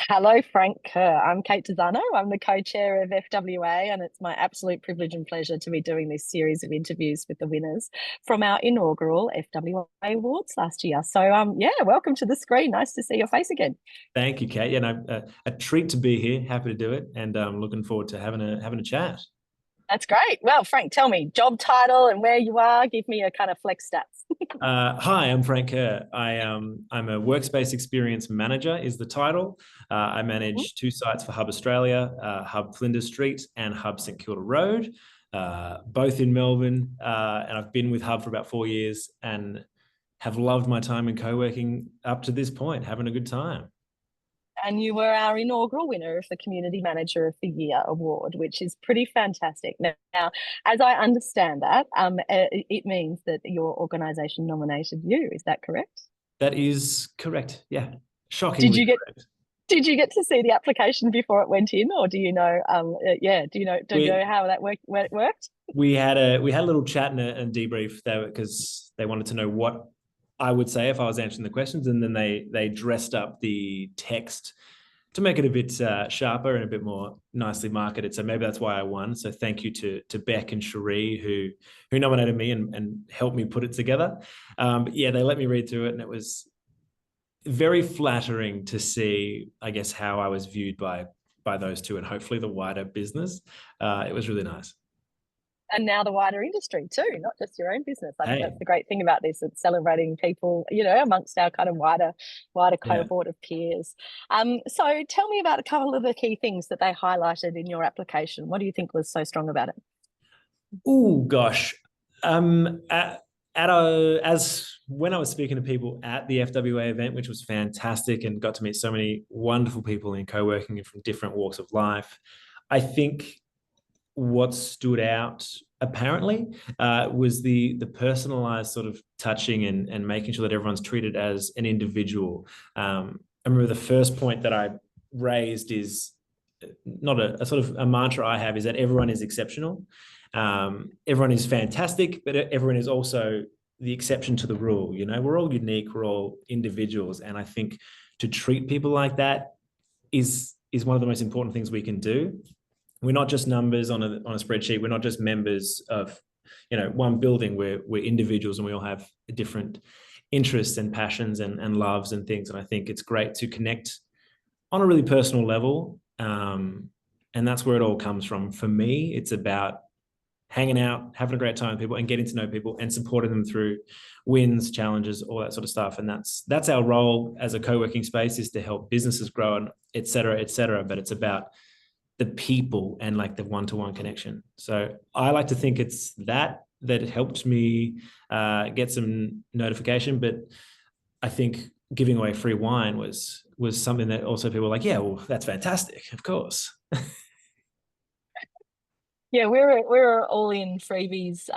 Hello, Frank Kerr. I'm Kate Dezarnaulds. I'm the co-chair of FWA, and it's my absolute privilege and pleasure to be doing this series of interviews with the winners from our inaugural FWA Awards last year. So, yeah, welcome to the screen. Nice to see your face again. Thank you, Kate. Yeah, no, a treat to be here. Happy to do it, and looking forward to having a chat. That's great. Well, Frank, tell me job title and where you are. Give me a kind of flex stats. Hi, I'm Frank Kerr. I'm a Workspace Experience Manager is the title. I manage two sites for Hub Australia, Hub Flinders Street and Hub St Kilda Road, both in Melbourne. And I've been with Hub for about 4 years and have loved my time in co-working up to this point, having a good time. And you were our inaugural winner of the Community Manager of the Year award, which is pretty fantastic. Now, as I understand that, it means that your organisation nominated you. Is that correct? That is correct. Yeah, Did shockingly you get correct. Did you get to see the application before it went in, or do you know? Yeah, do you know We how that worked? we had a little chat and debrief there because they wanted to know what I would say if I was answering the questions, and then they dressed up the text to make it a bit sharper and a bit more nicely marketed. So maybe that's why I won. So thank you to Beck and Cherie who nominated me and helped me put it together. But yeah, they let me read through it, and it was very flattering to see, I guess, how I was viewed by those two and hopefully the wider business. It was really nice. And now the wider industry too, not just your own business. I think Hey, that's the great thing about this. It's celebrating people, amongst our kind of wider yeah. cohort of peers. So tell me about a couple of the key things that they highlighted in your application. What do you think was so strong about it? Oh gosh. As when I was speaking to people at the FWA event, which was fantastic, and got to meet so many wonderful people in co-working and from different walks of life, I think what stood out apparently was the personalized sort of touching and making sure that everyone's treated as an individual. I remember the first point that I raised is not a sort of a mantra I have is that everyone is exceptional. Everyone is fantastic, but everyone is also the exception to the rule. You know, we're all unique, we're all individuals, and I think to treat people like that is one of the most important things we can do. We're not just numbers on a spreadsheet. We're not just members of one building. We're individuals, and we all have different interests and passions and loves and things. And I think it's great to connect on a really personal level. And that's where it all comes from. For me, it's about hanging out, having a great time with people, and getting to know people and supporting them through wins, challenges, all that sort of stuff. And that's our role as a co-working space, is to help businesses grow and et cetera, et cetera. But it's about the people and like the one-to-one connection. So I like to think it's that helped me get some notification. But I think giving away free wine was something that also people were like, yeah, well, that's fantastic, of course. Yeah, we're all in freebies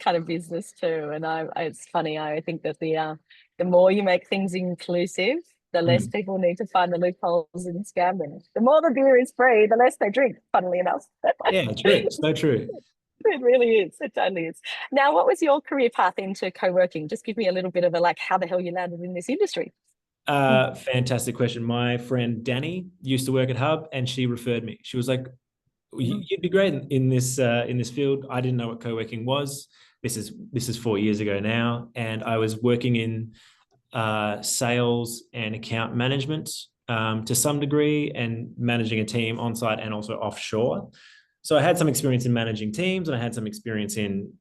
kind of business too, and it's funny. I think that the more you make things inclusive, the less Mm. people need to find the loopholes and scam them. The more the beer is free, the less they drink. Funnily enough, Yeah, true. So true. it really is. It totally is. Now, what was your career path into co-working? Just give me a little bit of a like how the hell you landed in this industry. Fantastic question. My friend Danny used to work at Hub, and she referred me. She was like, Mm. "You'd be great in this field." I didn't know what co-working was. This is 4 years ago now, and I was working in sales and account management to some degree, and managing a team on site and also offshore. So I had some experience in managing teams, and I had some experience in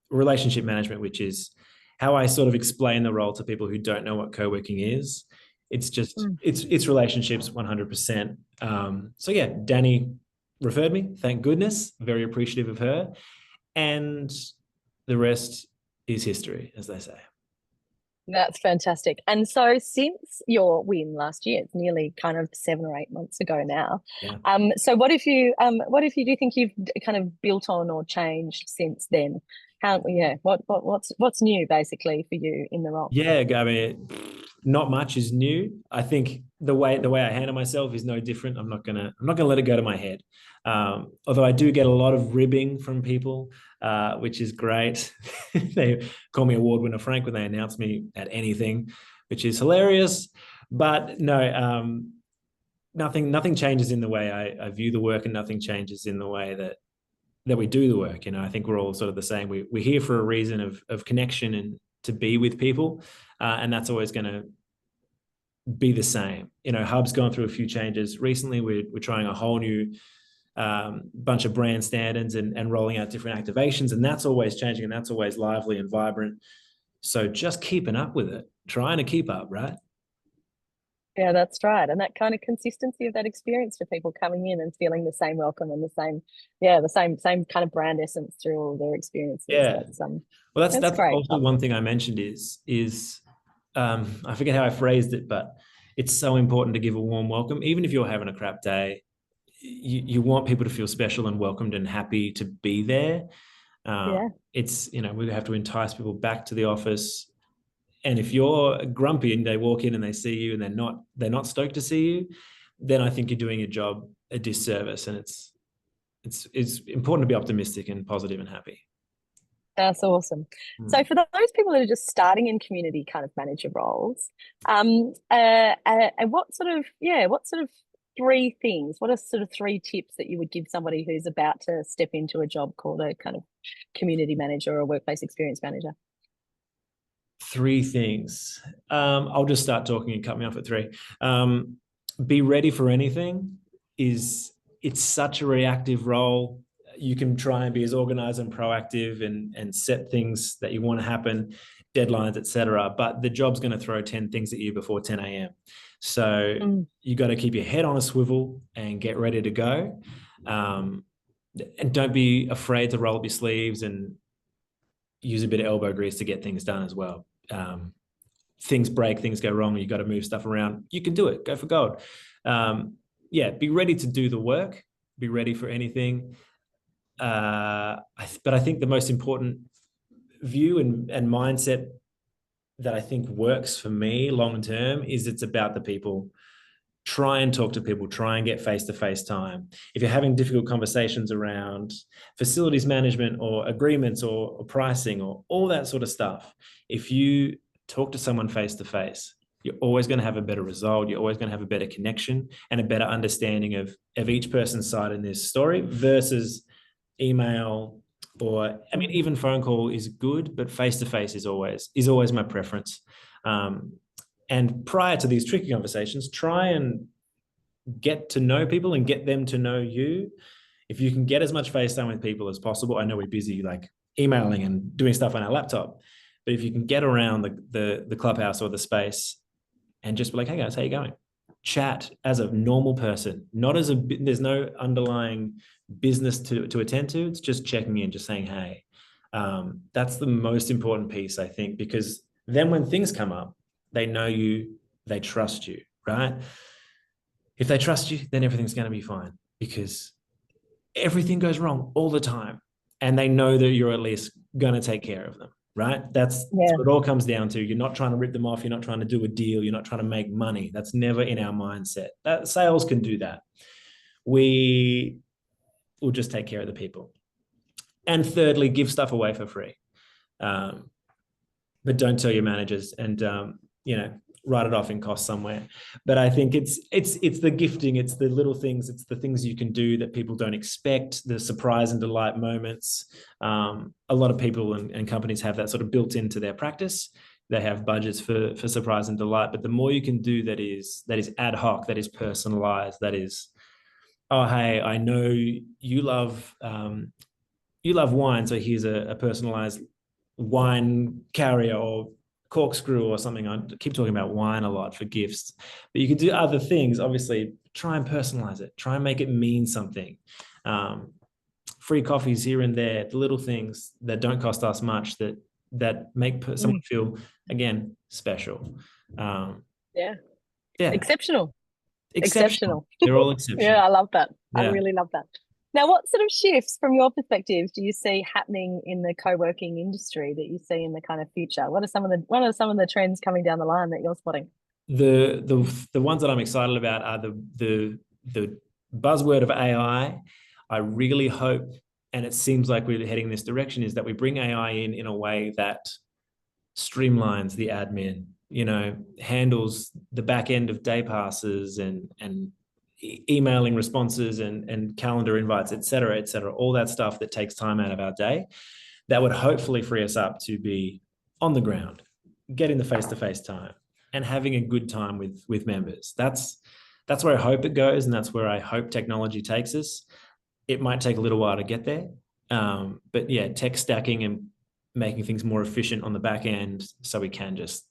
relationship management, which is how I sort of explain the role to people who don't know what co-working is. It's just Mm. it's relationships 100%. So yeah, Danny referred me. Thank goodness. Very appreciative of her, and the rest is history, as they say. That's fantastic. And so since your win last year, it's nearly kind of 7 or 8 months ago now. Yeah. So what if you do you think you've kind of built on or changed since then? What's new basically for you in the role? Yeah, I mean, not much is new. I think the way I handle myself is no different. I'm not gonna let it go to my head. Although I do get a lot of ribbing from people, which is great. They call me award winner Frank when they announce me at anything, which is hilarious. But no, nothing changes in the way I view the work, and nothing changes in the way that we do the work. I think we're all sort of the same. We're here for a reason of connection and to be with people, and that's always going to be the same. Hub's gone through a few changes recently. We're trying a whole new bunch of brand standards and rolling out different activations, and that's always changing, and that's always lively and vibrant. So just keeping up with it, trying to keep up, right? Yeah, that's right. And that kind of consistency of that experience for people coming in and feeling the same welcome and the same kind of brand essence through all their experiences. Yeah. Well, that's That's great. also one thing I mentioned is I forget how I phrased it, but it's so important to give a warm welcome. Even if you're having a crap day, you want people to feel special and welcomed and happy to be there. Yeah. It's, we have to entice people back to the office. And if you're grumpy and they walk in and they see you and they're not stoked to see you, then I think you're doing your job a disservice. And it's important to be optimistic and positive and happy. That's awesome. So for those people that are just starting in community kind of manager roles, and what sort of three things, what are sort of three tips that you would give somebody who's about to step into a job called a kind of community manager or a workplace experience manager? Three things. I'll just start talking and cut me off at three. Be ready for anything. It's such a reactive role. You can try and be as organized and proactive and set things that you want to happen, deadlines, etc. But the job's going to throw 10 things at you before 10 a.m. So you got to keep your head on a swivel and get ready to go. And don't be afraid to roll up your sleeves and use a bit of elbow grease to get things done as well. Things break, things go wrong, you got to move stuff around. You can do it. Go for gold. Be ready to do the work. Be ready for anything. But I think the most important view and mindset that I think works for me long term is it's about the people. Try and talk to people, try and get face-to-face time. If you're having difficult conversations around facilities management or agreements or pricing or all that sort of stuff, if you talk to someone face-to-face, you're always going to have a better result. You're always going to have a better connection and a better understanding of each person's side in this story versus email, or even phone call is good, but face-to-face is always my preference. And prior to these tricky conversations, try and get to know people and get them to know you. If you can get as much face time with people as possible, I know we're busy like emailing and doing stuff on our laptop, but if you can get around the clubhouse or the space and just be like, hey guys, how you going? Chat as a normal person, not as there's no underlying business to attend to. It's just checking in, just saying, hey. That's the most important piece, I think, because then when things come up, they know you, they trust you, right? If they trust you, then everything's going to be fine because everything goes wrong all the time. And they know that you're at least going to take care of them, right? That's what it all comes down to. You're not trying to rip them off. You're not trying to do a deal. You're not trying to make money. That's never in our mindset. Sales can do that. We will just take care of the people. And thirdly, give stuff away for free. But don't tell your managers and, write it off in cost somewhere. But I think it's the gifting, it's the little things, it's the things you can do that people don't expect, the surprise and delight moments. A lot of people and companies have that sort of built into their practice. They have budgets for surprise and delight, but the more you can do that is ad hoc, that is personalized, that is, oh, hey, I know you love wine, so here's a personalized wine carrier or corkscrew or something. I keep talking about wine a lot for gifts, but you can do other things. Obviously, try and personalize it. Try and make it mean something. Free coffees here and there, the little things that don't cost us much that make someone feel, again, special. Exceptional. They're all exceptional. Yeah, I love that. Yeah. I really love that. Now, what sort of shifts from your perspective do you see happening in the co-working industry that you see in the kind of future? What are some of the trends coming down the line that you're spotting? The ones that I'm excited about are the buzzword of AI. I really hope, and it seems like we're heading this direction, is that we bring AI in a way that streamlines the admin. handles the back end of day passes and emailing responses and calendar invites, et cetera, all that stuff that takes time out of our day, that would hopefully free us up to be on the ground, getting the face-to-face time and having a good time with members. That's where I hope it goes, and that's where I hope technology takes us. It might take a little while to get there, but yeah, tech stacking and making things more efficient on the back end so we can just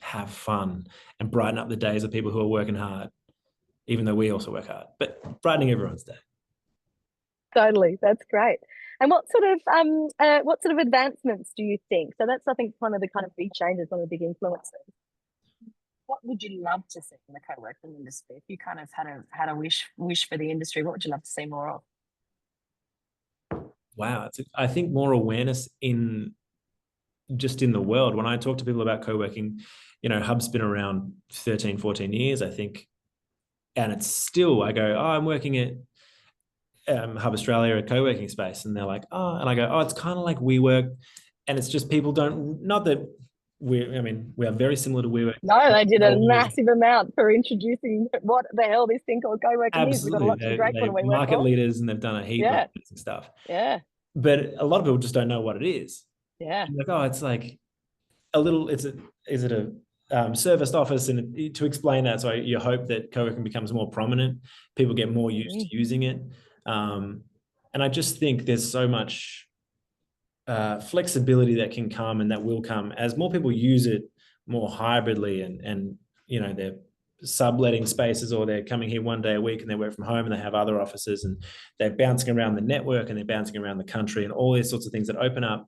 have fun and brighten up the days of people who are working hard, even though we also work hard, but brightening everyone's day. Totally, that's great. And what sort of advancements do you think? So that's, I think, one of the kind of big changes, one of the big influences. What would you love to see in the co-working industry? If you kind of had a wish for the industry, what would you love to see more of? Wow, I think more awareness in the world. When I talk to people about co-working, Hub's been around 13, 14 years, I think. And it's still, I go, oh, I'm working at Hub Australia, a co-working space. And they're like, oh, and I go, oh, it's kind of like WeWork. And it's just people don't, not that we are very similar to WeWork. No, they did a massive amount for introducing what the hell this thing called co-working is. We've got a lot to be grateful they're market leaders, and they've done a heap of stuff. Yeah. But a lot of people just don't know what it is. Yeah. Like, oh, it's like a little, is it a serviced office? And to explain that, so you hope that co-working becomes more prominent, people get more used to using it. And I just think there's so much flexibility that can come and that will come as more people use it more hybridly, and they're subletting spaces, or they're coming here one day a week and they work from home and they have other offices, and they're bouncing around the network and they're bouncing around the country, and all these sorts of things that open up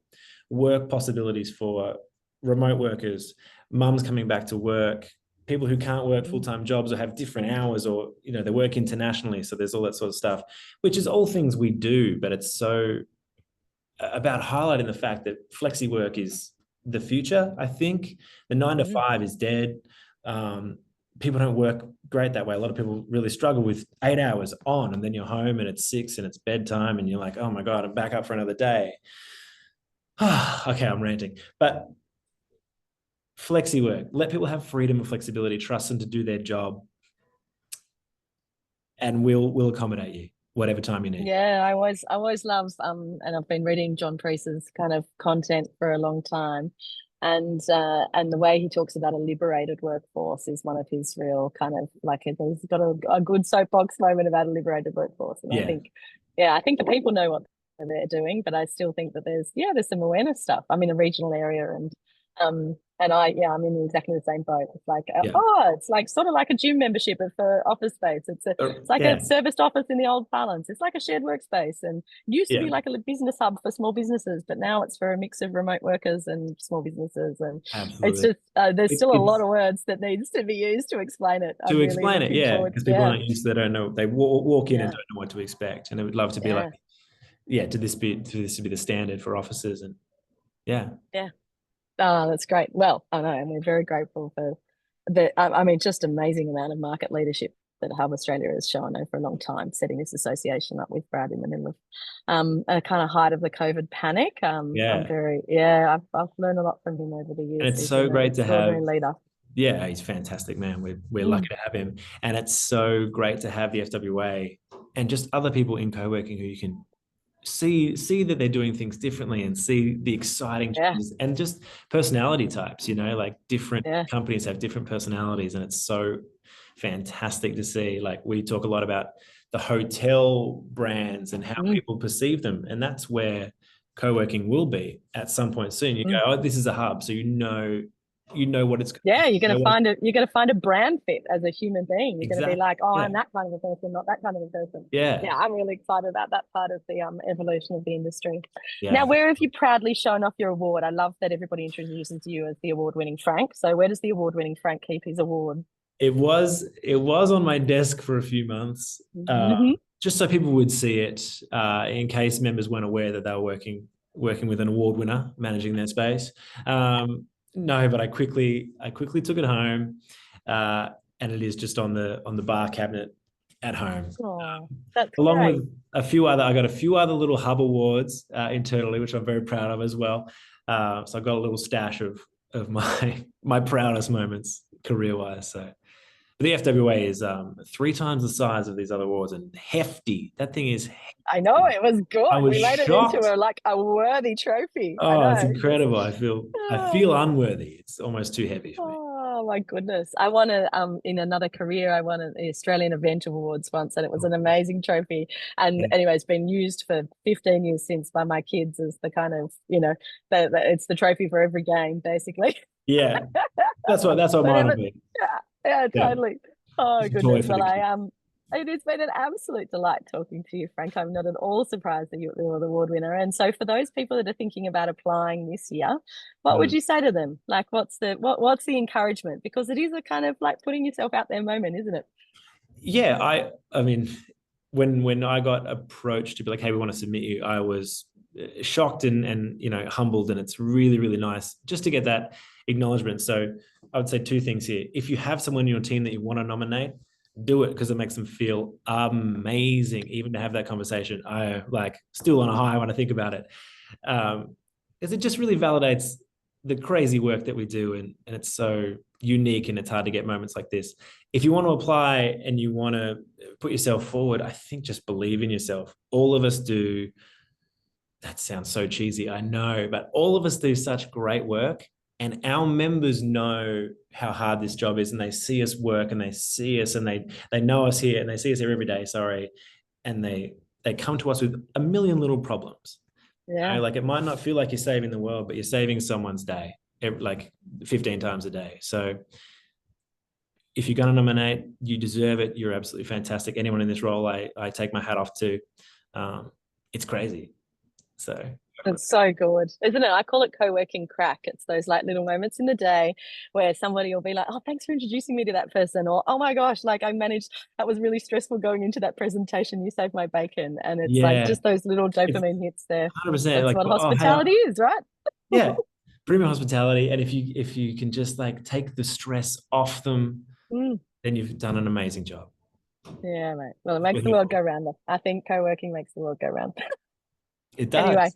work possibilities for remote workers, mums coming back to work, people who can't work full-time jobs or have different hours, or they work internationally. So there's all that sort of stuff, which is all things we do, but it's so about highlighting the fact that flexi work is the future. I think the 9 to 5 is dead. People don't work great that way. A lot of people really struggle with 8 hours on, and then you're home and it's 6 and it's bedtime and you're like, oh my God, I'm back up for another day. Okay, I'm ranting. But flexi work, let people have freedom and flexibility, trust them to do their job, and we'll accommodate you whatever time you need. Yeah, I always love and I've been reading John Priest's kind of content for a long time, and the way he talks about a liberated workforce is one of his real kind of, like, he's got a good soapbox moment about a liberated workforce. And I think the people know what they're doing, but I still think that there's some awareness stuff. I'm in a regional area, and I'm in exactly the same boat. It's like, it's like sort of like a gym membership for office space. It's like a serviced office in the old parlance. It's like a shared workspace, and it used to be like a business hub for small businesses, but now it's for a mix of remote workers and small businesses. And it's just there's still a lot of words that needs to be used to explain it. Because people aren't used to, they don't know. They walk in and don't know what to expect, and they would love to be like, to this be the standard for offices, and yeah. Oh, that's great. Well, I know, and we're very grateful for just amazing amount of market leadership that Hub Australia has shown over a long time, setting this association up with Brad in the middle of a kind of height of the COVID panic. I've learned a lot from him over the years. And it's so great to have a leader. Yeah, he's a fantastic man. We're lucky to have him, and it's so great to have the FWA and just other people in co-working who you can see that they're doing things differently, and see the exciting changes, and just personality types, like different companies have different personalities, and it's so fantastic to see. Like, we talk a lot about the hotel brands and how people perceive them, and that's where co-working will be at some point soon. You go, oh, this is a hub, so you know what it's. You're going to find a brand fit as a human being. You're going to be like, oh, I'm that kind of a person, not that kind of a person. I'm really excited about that part of the evolution of the industry. Now, where have you proudly shown off your award? I love that everybody introduces you as the award-winning Frank. So where does the award-winning Frank keep his award? It was on my desk for a few months, just so people would see it, in case members weren't aware that they were working with an award winner managing their space. No, but I quickly took it home, and it is just on the bar cabinet at home. That's along great. with I got a few other little hub awards internally, which I'm very proud of as well. So I've got a little stash of of my proudest moments career-wise. So but the FWA is 3 times the size of these other awards and hefty. That thing is I know hefty. it was I good. was We made it into shocked. a worthy trophy. I Oh, it's know. incredible. I feel unworthy. It's almost too heavy for me. Oh my goodness. I won in another career, I won the Australian Event Awards once, and it was an amazing trophy. And Yeah. anyway, it's been used for 15 years since by my kids as the kind of, it's the trophy for every game, basically. Yeah. That's what But mine will be. yeah, yeah, Yeah. totally. Oh It's a joy goodness. for Well, the kids. it has been an absolute delight talking to you, Frank. I'm not at all surprised that you're the award winner. And so, for those people that are thinking about applying this year, what would Mm. you say to them? Like, what's the encouragement? Because it is a kind of like putting yourself out there moment, isn't it? Yeah, I mean, when I got approached to be like, hey, we want to submit you, I was shocked and humbled, and it's really, really nice just to get that acknowledgement. So I would say 2 things here. If you have someone in your team that you want to nominate, do it because it makes them feel amazing. Even to have that conversation, I like still on a high when I think about it, because it just really validates the crazy work that we do, and it's so unique, and it's hard to get moments like this. If you want to apply and you want to put yourself forward, I think just believe in yourself. All of us do. That sounds so cheesy, I know, but all of us do such great work, and our members know how hard this job is, and they see us work, and they see us, and they know us here, and they see us here every day. Sorry, and they come to us with a million little problems. Yeah. Like it might not feel like you're saving the world, but you're saving someone's day, like 15 times a day. So if you're going to nominate, you deserve it. You're absolutely fantastic. Anyone in this role, I take my hat off to. It's crazy. So It's so good, isn't it? I call it co-working crack. It's those like little moments in the day where somebody will be like, "Oh, thanks for introducing me to that person," or "Oh my gosh, like I managed. That was really stressful going into that presentation. You saved my bacon." And it's like yeah, just those little it's dopamine hits there. 100% That's like, what oh, hey, hospitality is, right? yeah, premium hospitality. And if you can just like take the stress off them, Mm, then you've done an amazing job. yeah, mate. Well, it makes We're the here world for go it. round. I think co-working makes the world go round. It Anyway, does. Take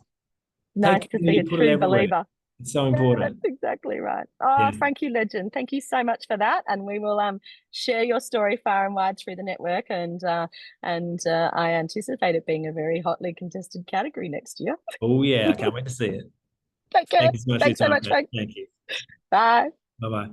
nice to see community, a put it true everywhere. believer. It's so Yeah, that's important. exactly right. Oh, Yeah. Frank, you legend. Thank you so much for that. And we will share your story far and wide through the network. And I anticipate it being a very hotly contested category next year. Oh yeah, I can't wait to see it. Take care. Thank you so much for your Thanks so time, much, mate. Frank. Thank you. Bye. Bye bye.